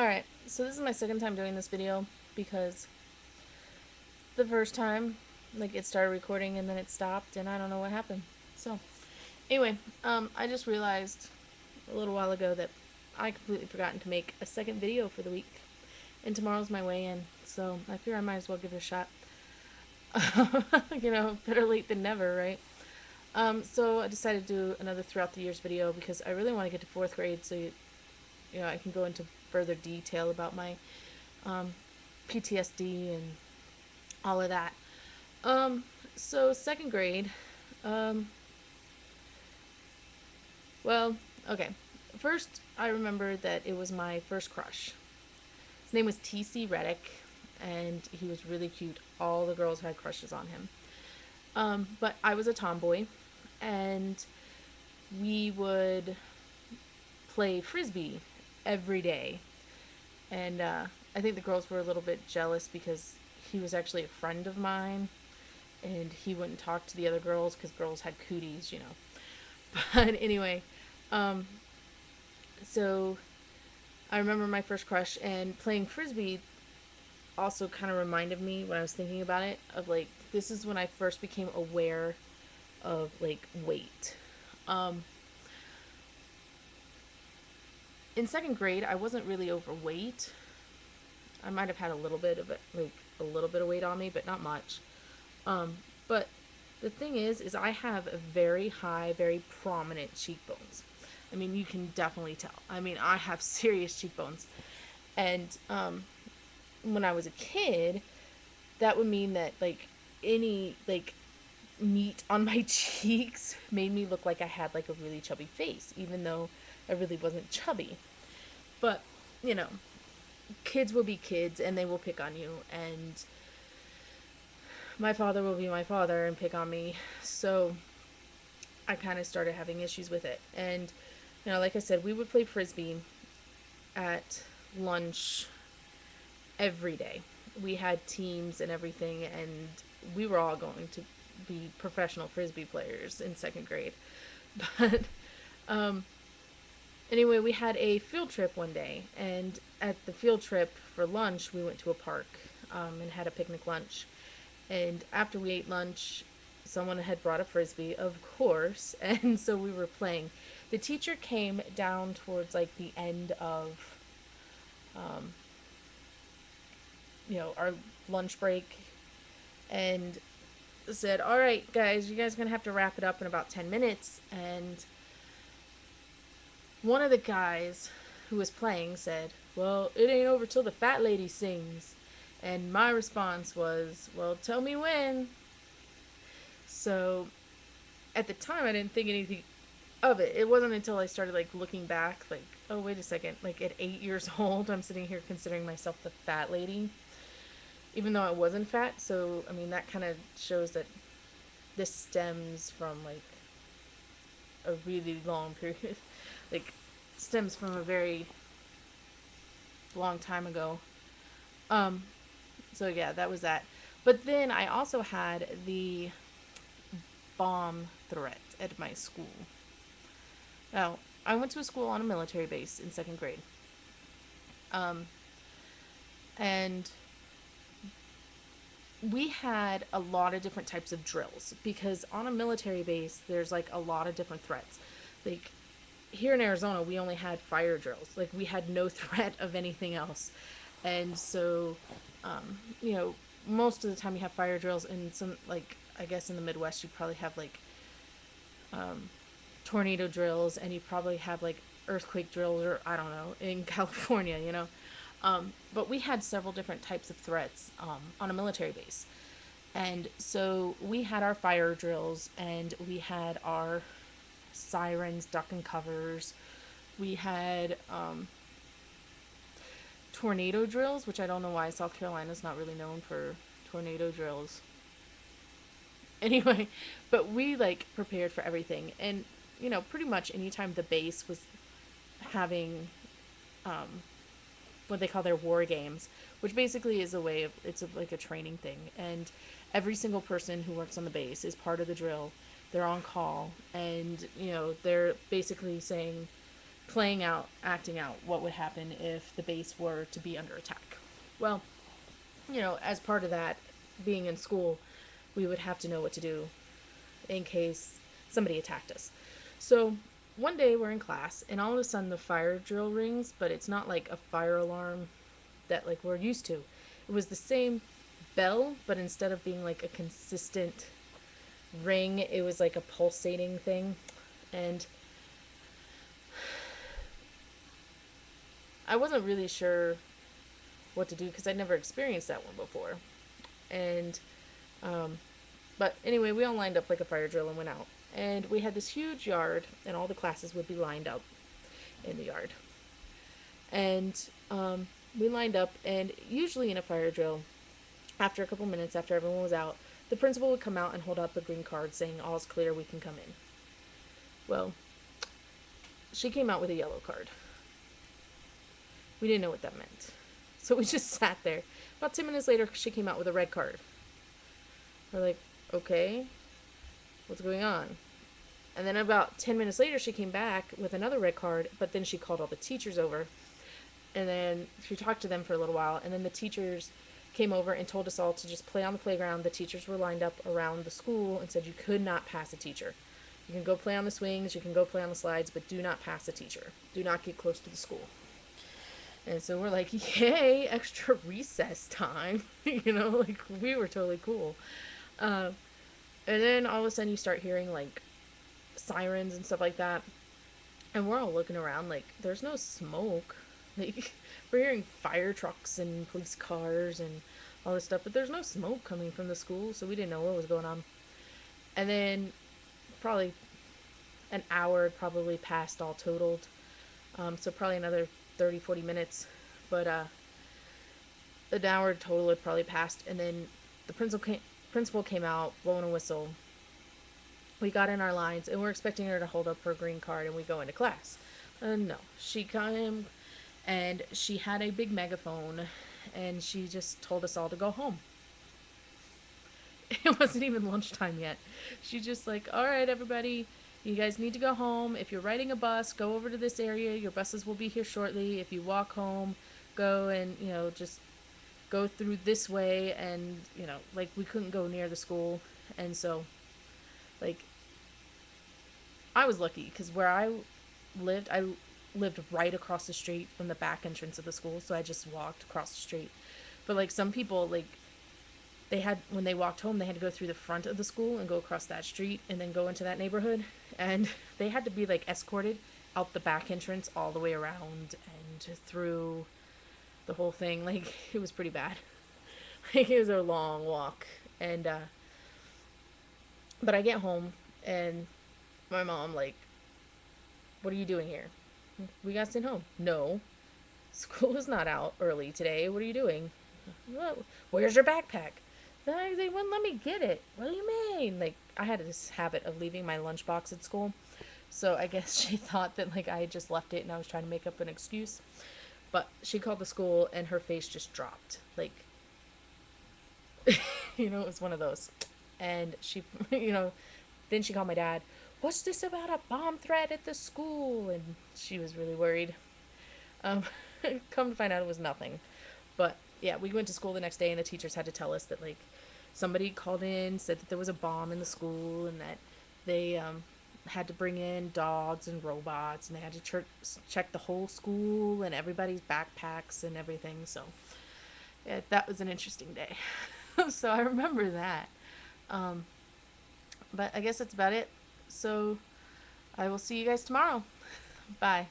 Alright, so this is my second time doing this video because the first time, like, it started recording and then it stopped and I don't know what happened. So, anyway, I just realized a little while ago that I completely forgotten to make a second video for the week. And tomorrow's my weigh-in, so I figure I might as well give it a shot. Better late than never, right? So I decided to do another throughout the years video because I really want to get to 4th grade so I can go into further detail about my PTSD and all of that. So 2nd grade, um, well, okay. First, I remember that it was my first crush. His name was T.C. Reddick, and he was really cute. All the girls had crushes on him. But I was a tomboy, and we would play frisbee every day. And I think the girls were a little bit jealous because he was actually a friend of mine, and he wouldn't talk to the other girls because girls had cooties. But anyway, um, so I remember my first crush, and playing frisbee also kind of reminded me, when I was thinking about it, of like, this is when I first became aware of like weight. Um, in 2nd grade, I wasn't really overweight. I might have had a little bit of it, like a little bit of weight on me, but not much. But the thing is I have a very high, very prominent cheekbones. I mean, you can definitely tell. I mean, I have serious cheekbones. And when I was a kid, that would mean that like any like meat on my cheeks made me look like I had like a really chubby face, even though I really wasn't chubby. But, you know, kids will be kids and they will pick on you, and my father will be my father and pick on me. So I kind of started having issues with it. And, like I said, we would play frisbee at lunch every day. We had teams and everything, and we were all going to be professional frisbee players in 2nd grade. But um, anyway, we had a field trip one day, and at the field trip for lunch, we went to a park and had a picnic lunch. And after we ate lunch, someone had brought a frisbee, of course, and so we were playing. The teacher came down towards like the end of, um, our lunch break, and said, "All right, guys, you guys are gonna have to wrap it up in about 10 minutes." And one of the guys who was playing said, "Well, it ain't over till the fat lady sings." And my response was, "Well, tell me when." So at the time, I didn't think anything of it. It wasn't until I started like looking back, like, oh, wait a second, like at 8 years old, I'm sitting here considering myself the fat lady, even though I wasn't fat. So I mean, that kind of shows that this stems from like a really long period, like stems from a very long time ago. Um, so yeah, that was that. But then I also had the bomb threat at my school. Now, I went to a school on a military base in 2nd grade. Um, and we had a lot of different types of drills because on a military base, there's like a lot of different threats. Like here in Arizona, we only had fire drills. Like we had no threat of anything else. And so, um, you know, most of the time you have fire drills, and some, like, I guess in the Midwest, you probably have like tornado drills, and you probably have like earthquake drills, or I don't know, in California. But we had several different types of threats on a military base. And so we had our fire drills, and we had our sirens, duck and covers. We had tornado drills, which I don't know why South Carolina's not really known for tornado drills. Anyway, but we like prepared for everything. And, pretty much anytime the base was having what they call their war games, which basically is a way of, like a training thing. And every single person who works on the base is part of the drill. They're on call, and they're basically saying, acting out what would happen if the base were to be under attack. Well, as part of that, being in school, we would have to know what to do in case somebody attacked us. So one day we're in class, and all of a sudden the fire drill rings, but it's not like a fire alarm that like we're used to. It was the same bell, but instead of being like a consistent ring, it was like a pulsating thing. And I wasn't really sure what to do because I'd never experienced that one before. And but anyway, we all lined up like a fire drill and went out. And we had this huge yard, and all the classes would be lined up in the yard. And we lined up, and usually in a fire drill, after a couple minutes, after everyone was out, the principal would come out and hold up a green card saying, "All's clear, we can come in." Well, she came out with a yellow card. We didn't know what that meant. So we just sat there. About 10 minutes later, she came out with a red card. We're like, okay, what's going on? And then about 10 minutes later, she came back with another red card, but then she called all the teachers over. And then she talked to them for a little while, and then the teachers came over and told us all to just play on the playground. The teachers were lined up around the school and said you could not pass a teacher. You can go play on the swings, you can go play on the slides, but do not pass a teacher. Do not get close to the school. And so we're like, yay, extra recess time. Like we were totally cool. And then all of a sudden you start hearing like sirens and stuff like that. And we're all looking around like there's no smoke. Like we're hearing fire trucks and police cars and all this stuff, but there's no smoke coming from the school, so we didn't know what was going on. And then probably an hour probably passed all totaled. So probably another 30, 40 minutes. But an hour total had probably passed, and then the principal came out blowing a whistle. We got in our lines, and we're expecting her to hold up her green card, and we go into class. No, she came, and she had a big megaphone, and she just told us all to go home. It wasn't even lunchtime yet. She just like, all right, everybody, you guys need to go home. If you're riding a bus, go over to this area. Your buses will be here shortly. If you walk home, go and, just go through this way. And, like we couldn't go near the school. And so, like, I was lucky because where I lived right across the street from the back entrance of the school. So I just walked across the street. But, like, some people, like, when they walked home, they had to go through the front of the school and go across that street and then go into that neighborhood. And they had to be like escorted out the back entrance all the way around and through the whole thing. Like it was pretty bad. Like it was a long walk. And, but I get home and my mom like, what are you doing here? We got sent home. No, school is not out early today. What are you doing? Where's your backpack? They wouldn't let me get it. What do you mean? Like, I had this habit of leaving my lunchbox at school. So I guess she thought that, like, I had just left it and I was trying to make up an excuse. But she called the school and her face just dropped. Like, it was one of those. And she, then she called my dad. What's this about a bomb threat at the school? And she was really worried. Um, come to find out it was nothing. But yeah, we went to school the next day and the teachers had to tell us that like somebody called in, said that there was a bomb in the school and that they had to bring in dogs and robots and they had to check the whole school and everybody's backpacks and everything. So yeah, that was an interesting day. So I remember that. Um, but I guess that's about it. So I will see you guys tomorrow. Bye.